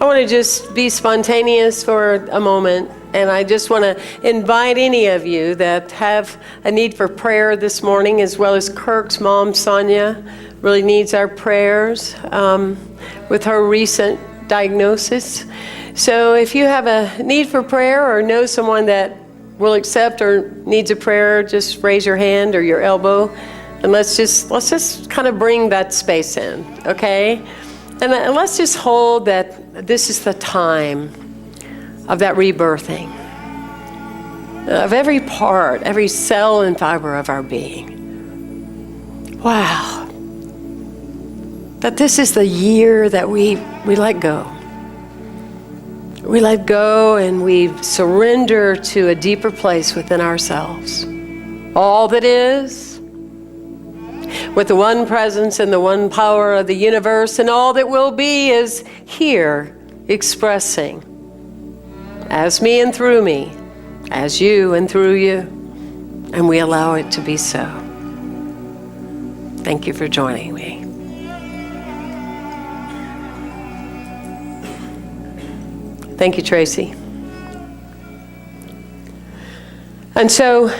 I want to just be spontaneous for a moment, and I just want to invite any of you that have a need for prayer this morning, as well as Kirk's mom, Sonia, really needs our prayers with her recent diagnosis. So if you have a need for prayer or know someone that will accept or needs a prayer, just raise your hand or your elbow, and let's just kind of bring that space in, okay? And let's just hold that this is the time of that rebirthing of every part, every cell and fiber of our being. Wow. That this is the year that we let go. We let go and we surrender to a deeper place within ourselves. All that is, with the one presence and the one power of the universe, and all that will be is here, expressing as me and through me, as you and through you, and we allow it to be so. Thank you for joining me. Thank you, Tracy. And so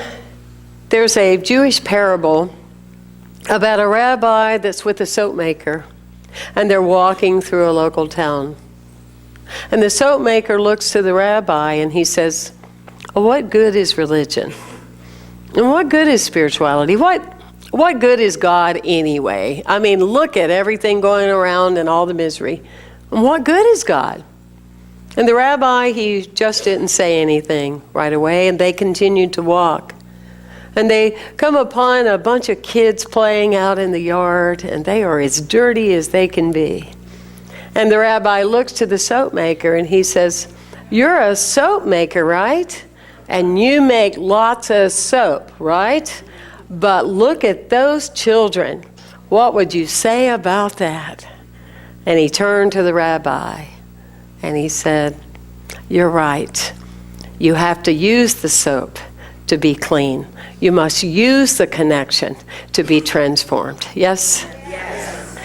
there's a Jewish parable about a rabbi that's with a soap maker, and they're walking through a local town. And the soap maker looks to the rabbi and he says, "Oh, what good is religion? And what good is spirituality? What good is God anyway? I mean, look at everything going around and all the misery. And what good is God?" And the rabbi, he just didn't say anything right away, and they continued to walk. And they come upon a bunch of kids playing out in the yard, and they are as dirty as they can be. And the rabbi looks to the soap maker and he says, "You're a soap maker, right? And you make lots of soap, right? But look at those children. What would you say about that?" And he turned to the rabbi and he said, "You're right. You have to use the soap to be clean. You must use the connection to be transformed." Yes? Yes.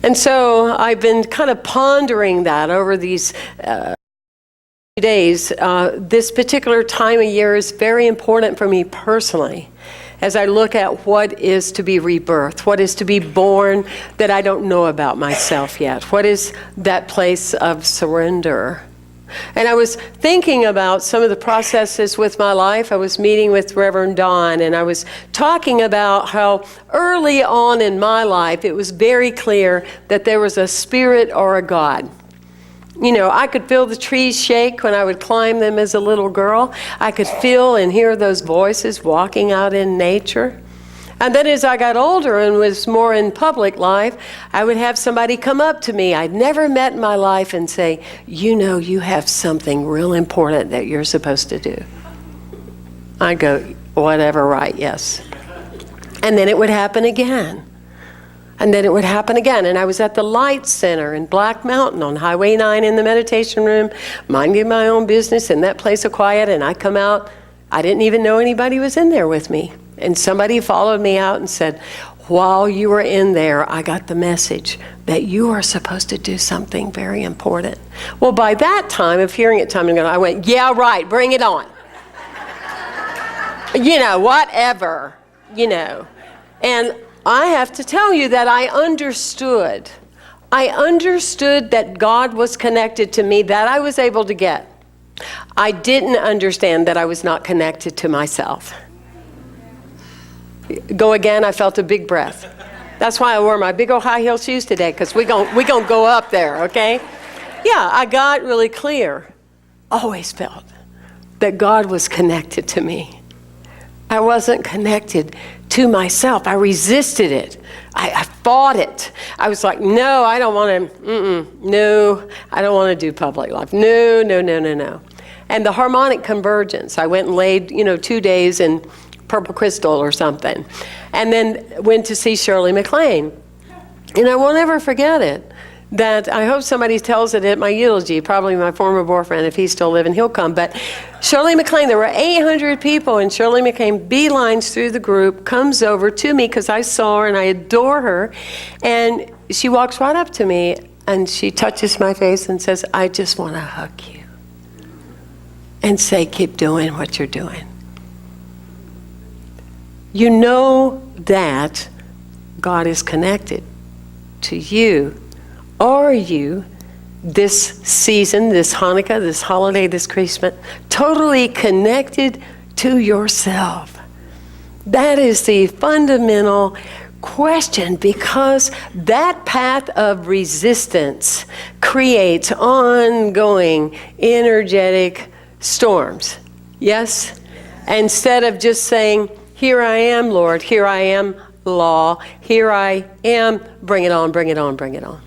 And so I've been kind of pondering that over these days. This particular time of year is very important for me personally, as I look at what is to be rebirthed, what is to be born that I don't know about myself yet. What is that place of surrender? And I was thinking about some of the processes with my life. I was meeting with Reverend Don, and I was talking about how early on in my life it was very clear that there was a spirit or a God. You know, I could feel the trees shake when I would climb them as a little girl. I could feel and hear those voices walking out in nature. And then as I got older and was more in public life, I would have somebody come up to me I'd never met in my life and say, "You know, you have something real important that you're supposed to do." I'd go, "Whatever, right, yes." And then it would happen again. And then it would happen again. And I was at the Light Center in Black Mountain on Highway 9 in the meditation room, minding my own business in that place of quiet. And I come out, I didn't even know anybody was in there with me. And somebody followed me out and said, "While you were in there, I got the message that you are supposed to do something very important." Well, by that time of hearing it time and going, I went, "Yeah, right, bring it on." You know, whatever, you know. And I have to tell you that I understood that God was connected to me, that I was able to get. I didn't understand that I was not connected to myself. Go again, I felt a big breath. That's why I wore my big old high heel shoes today, because we gonna go up there, okay? Yeah, I got really clear. Always felt that God was connected to me. I wasn't connected to myself. I resisted it. I fought it. I was like, "No, I don't want to, no, I don't want to do public life. No, no, no, no, no." And the harmonic convergence, I went and laid, 2 days in Purple Crystal or something, and then went to see Shirley MacLaine. And I won't ever forget it. That I hope somebody tells it at my eulogy, probably my former boyfriend, if he's still living, he'll come. But Shirley MacLaine, there were 800 people, and Shirley MacLaine beelines through the group, comes over to me because I saw her and I adore her, and she walks right up to me And she touches my face and says, I just want to hug you. And say, keep doing what you're doing. You know that God is connected to you. Are you, this season, this Hanukkah, this holiday, this Christmas, totally connected to yourself? That is the fundamental question, because that path of resistance creates ongoing energetic storms. Yes? Instead of just saying, here I am, Lord, here I am, law, here I am, bring it on, bring it on, bring it on.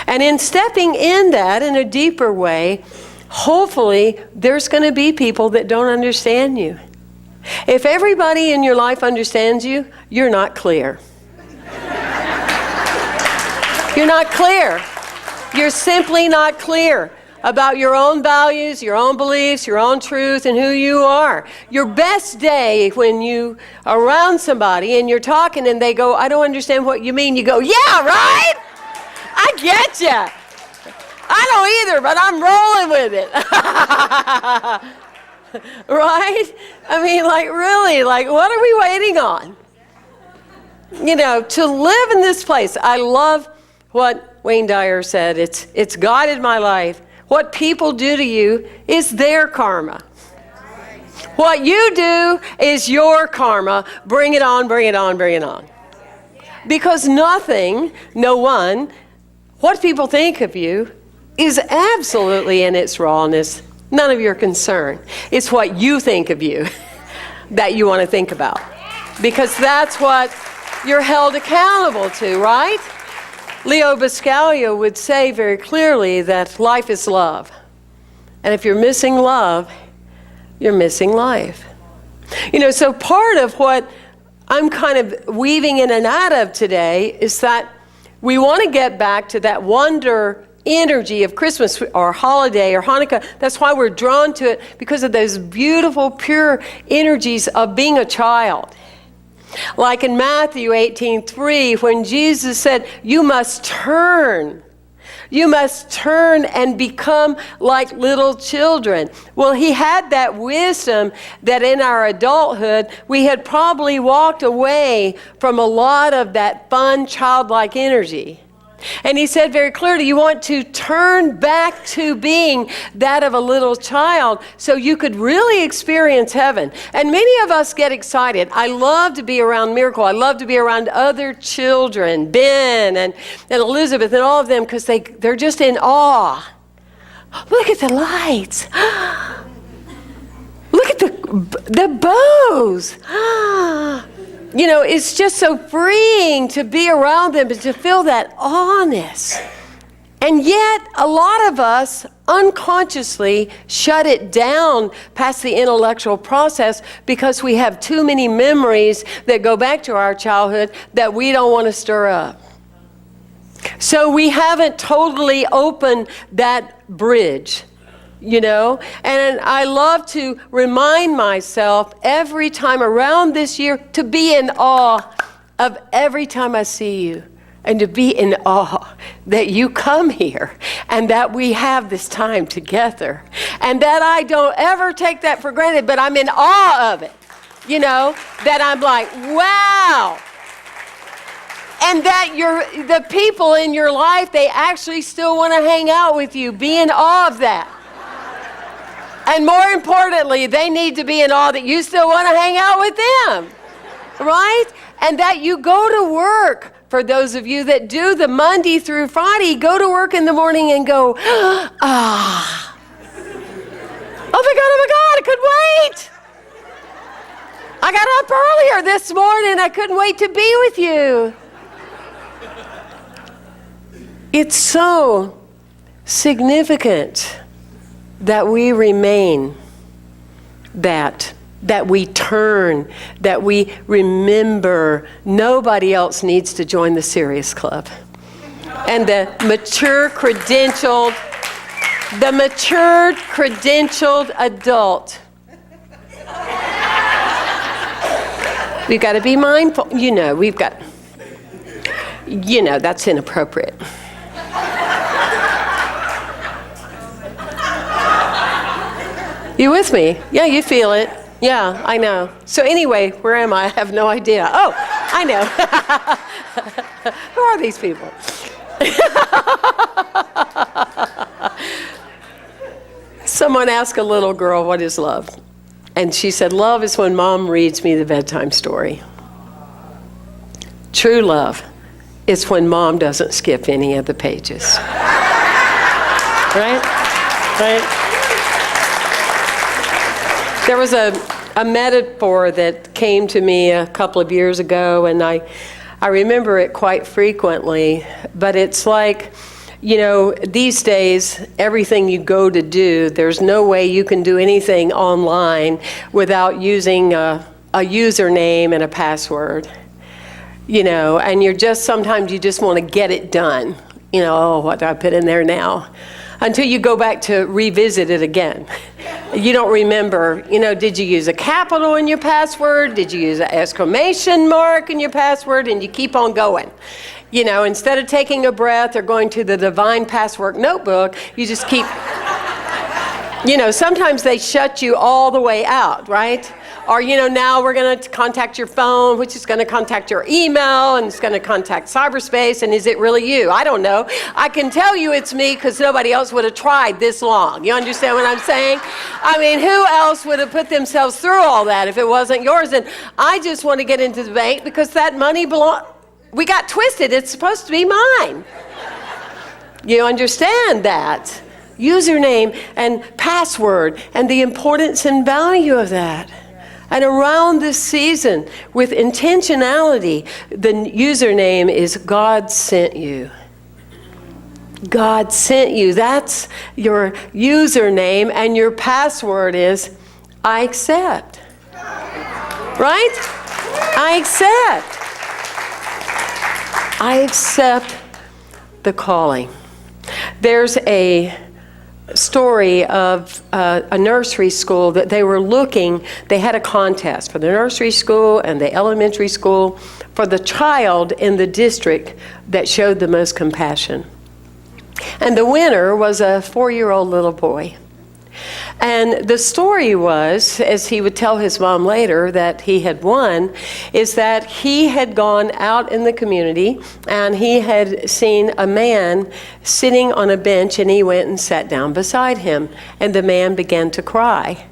And in stepping in that in a deeper way, hopefully there's going to be people that don't understand you. If everybody in your life understands you, you're not clear. You're not clear. You're simply not clear about your own values, your own beliefs, your own truth, and who you are. Your best day when you are around somebody and you're talking and they go, I don't understand what you mean. You go, yeah, right? I get you. I don't either, but I'm rolling with it. Right? I mean, like, really, like, what are we waiting on? You know, to live in this place. I love what Wayne Dyer said. It's guided my life. What people do to you is their karma. What you do is your karma. Bring it on, bring it on, bring it on. Because nothing, no one, what people think of you is absolutely in its rawness none of your concern. It's what you think of you that you want to think about. Because that's what you're held accountable to, right? Leo Buscaglia would say very clearly that life is love. And if you're missing love, you're missing life. You know, so part of what I'm kind of weaving in and out of today is that we want to get back to that wonder energy of Christmas or holiday or Hanukkah. That's why we're drawn to it, because of those beautiful, pure energies of being a child. Like in Matthew 18:3, when Jesus said, you must turn and become like little children. Well, he had that wisdom that in our adulthood, we had probably walked away from a lot of that fun, childlike energy. And he said very clearly, you want to turn back to being that of a little child so you could really experience heaven. And many of us get excited. I love to be around Miracle. I love to be around other children, Ben and Elizabeth and all of them, because they're just in awe. Look at the lights. Look at the bows. You know, it's just so freeing to be around them and to feel that awness. And yet, a lot of us unconsciously shut it down past the intellectual process because we have too many memories that go back to our childhood that we don't want to stir up. So we haven't totally opened that bridge. You know, and I love to remind myself every time around this year to be in awe of every time I see you, and to be in awe that you come here and that we have this time together, and that I don't ever take that for granted, but I'm in awe of it. You know, that I'm like, wow. And that the people in your life, they actually still want to hang out with you. Be in awe of that. And more importantly, they need to be in awe that you still want to hang out with them, right? And that you go to work. For those of you that do the Monday through Friday, go to work in the morning and go, ah. Oh my God, I couldn't wait. I got up earlier this morning. I couldn't wait to be with you. It's so significant that we remain, that we turn, that we remember. Nobody else needs to join the Serious Club. And the mature, credentialed adult. We've got to be mindful. That's inappropriate. You with me? Yeah, you feel it. Yeah, I know. So anyway, where am I? I have no idea. Oh, I know. Who are these people? Someone asked a little girl, what is love? And she said, love is when mom reads me the bedtime story. True love is when mom doesn't skip any of the pages. Right? Right? There was a metaphor that came to me a couple of years ago, and I remember it quite frequently, but it's like, you know, these days, everything you go to do, there's no way you can do anything online without using a username and a password, you know, and sometimes you just want to get it done. You know, oh, what do I put in there now? Until you go back to revisit it again. You don't remember, you know, did you use a capital in your password? Did you use an exclamation mark in your password? And you keep on going. You know, instead of taking a breath or going to the Divine Password notebook, you just keep, you know, sometimes they shut you all the way out, right? Or, you know, now we're going to contact your phone, which is going to contact your email, and it's going to contact cyberspace, and is it really you? I don't know. I can tell you it's me because nobody else would have tried this long. You understand what I'm saying? I mean, who else would have put themselves through all that if it wasn't yours? And I just want to get into the bank because that money we got twisted. It's supposed to be mine. You understand that? Username and password and the importance and value of that. And around this season, with intentionality, the username is God sent you. God sent you. That's your username, and your password is I accept. Right? I accept. I accept the calling. There's a story of a nursery school that they had a contest for the nursery school and the elementary school for the child in the district that showed the most compassion. And the winner was a 4-year-old little boy. And the story was, as he would tell his mom later that he had won, is that he had gone out in the community and he had seen a man sitting on a bench, and he went and sat down beside him. And the man began to cry.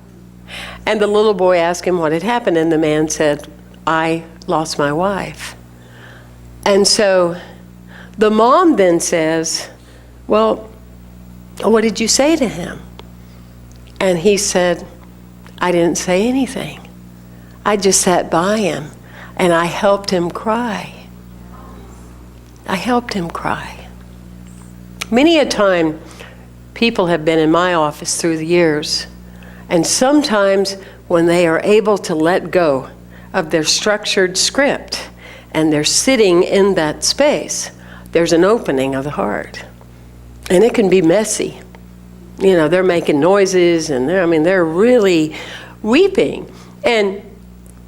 And the little boy asked him what had happened, and the man said, I lost my wife. And so the mom then says, well, what did you say to him? And he said, I didn't say anything. I just sat by him and I helped him cry. I helped him cry. Many a time, people have been in my office through the years, and sometimes when they are able to let go of their structured script and they're sitting in that space, there's an opening of the heart. And it can be messy. You know, they're making noises and they're really weeping. And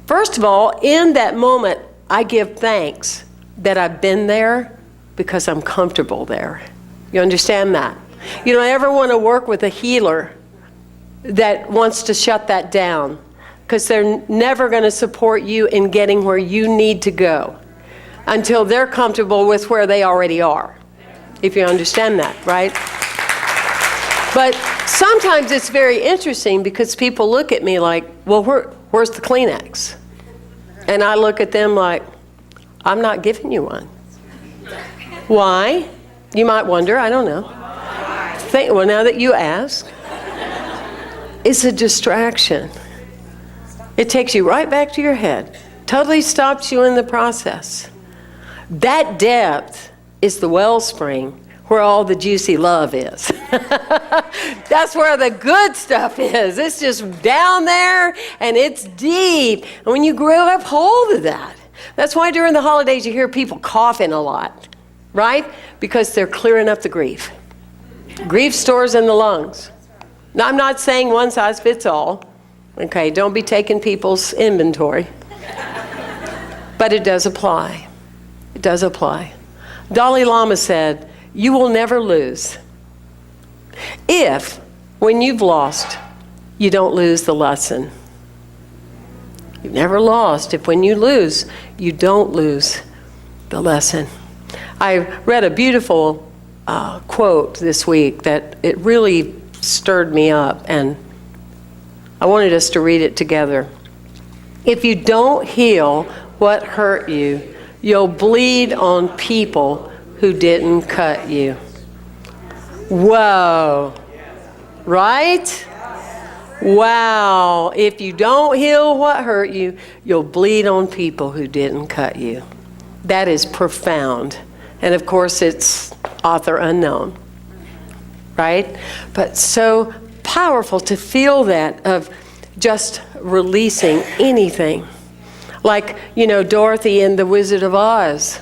first of all, in that moment, I give thanks that I've been there because I'm comfortable there. You understand that? You don't ever want to work with a healer that wants to shut that down, because they're never going to support you in getting where you need to go until they're comfortable with where they already are. If you understand that, right? But sometimes it's very interesting because people look at me like, well, where's the Kleenex? And I look at them like, I'm not giving you one. Why? You might wonder, I don't know. Well, now that you ask, it's a distraction. It takes you right back to your head. Totally stops you in the process. That depth is the wellspring where all the juicy love is. That's where the good stuff is. It's just down there and it's deep. And when you grab hold of that, that's why during the holidays you hear people coughing a lot, right? Because they're clearing up the grief. Grief stores in the lungs. Now, I'm not saying one size fits all. Okay, don't be taking people's inventory. But it does apply. It does apply. Dalai Lama said, you will never lose if, when you've lost, you don't lose the lesson. You've never lost if when you lose, you don't lose the lesson. I read a beautiful quote this week that it really stirred me up, and I wanted us to read it together. If you don't heal what hurt you, you'll bleed on people who didn't cut you. Whoa. Right? Wow. If you don't heal what hurt you, you'll bleed on people who didn't cut you. That is profound. And of course, it's author unknown. Right? But so powerful to feel that, of just releasing anything. Like, Dorothy in The Wizard of Oz.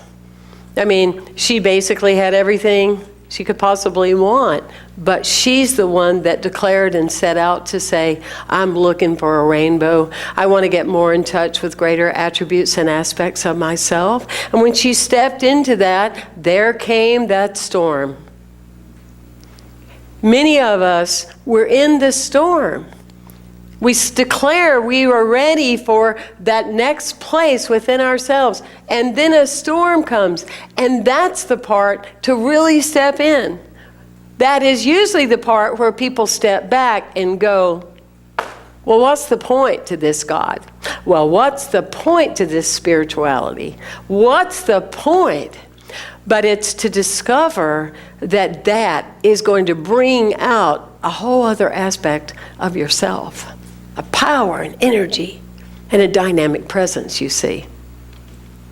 I mean, she basically had everything she could possibly want, but she's the one that declared and set out to say, I'm looking for a rainbow. I want to get more in touch with greater attributes and aspects of myself. And when she stepped into that, there came that storm. Many of us were in the storm. We declare we are ready for that next place within ourselves. And then a storm comes. And that's the part to really step in. That is usually the part where people step back and go, well, what's the point to this God? Well, what's the point to this spirituality? What's the point? But it's to discover that that is going to bring out a whole other aspect of yourself. A power and energy and a dynamic presence, you see.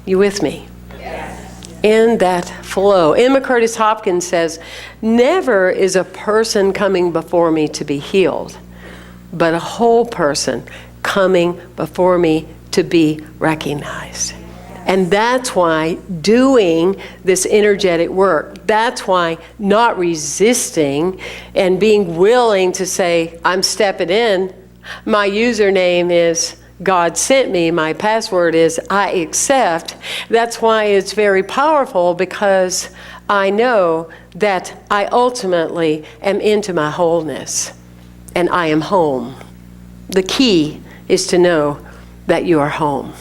You with me? Yes. In that flow. Emma Curtis Hopkins says, never is a person coming before me to be healed, but a whole person coming before me to be recognized. And that's why doing this energetic work, that's why not resisting and being willing to say, I'm stepping in. My username is God sent me. My password is I accept. That's why it's very powerful, because I know that I ultimately am into my wholeness and I am home. The key is to know that you are home.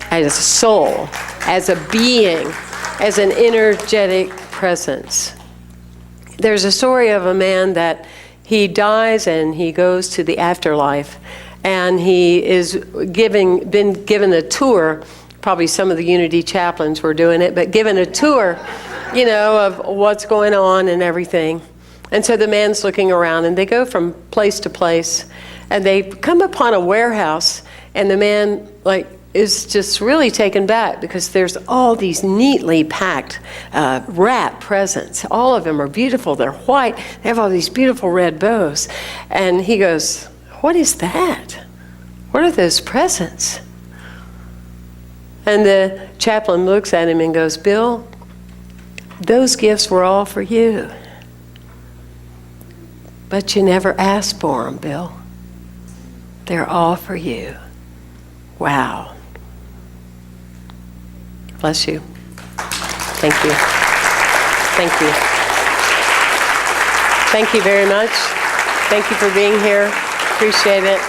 As a soul, as a being, as an energetic presence. There's a story of a man that he dies and he goes to the afterlife, and he is been given a tour. Probably some of the Unity chaplains were doing it, but given a tour, of what's going on and everything. And so the man's looking around, and they go from place to place, and they come upon a warehouse, and the man is just really taken back, because there's all these neatly packed wrap presents. All of them are beautiful. They're white. They have all these beautiful red bows. And he goes, what is that? What are those presents? And the chaplain looks at him and goes, Bill, those gifts were all for you. But you never asked for them, Bill. They're all for you. Wow. Bless you. Thank you. Thank you. Thank you very much. Thank you for being here. Appreciate it.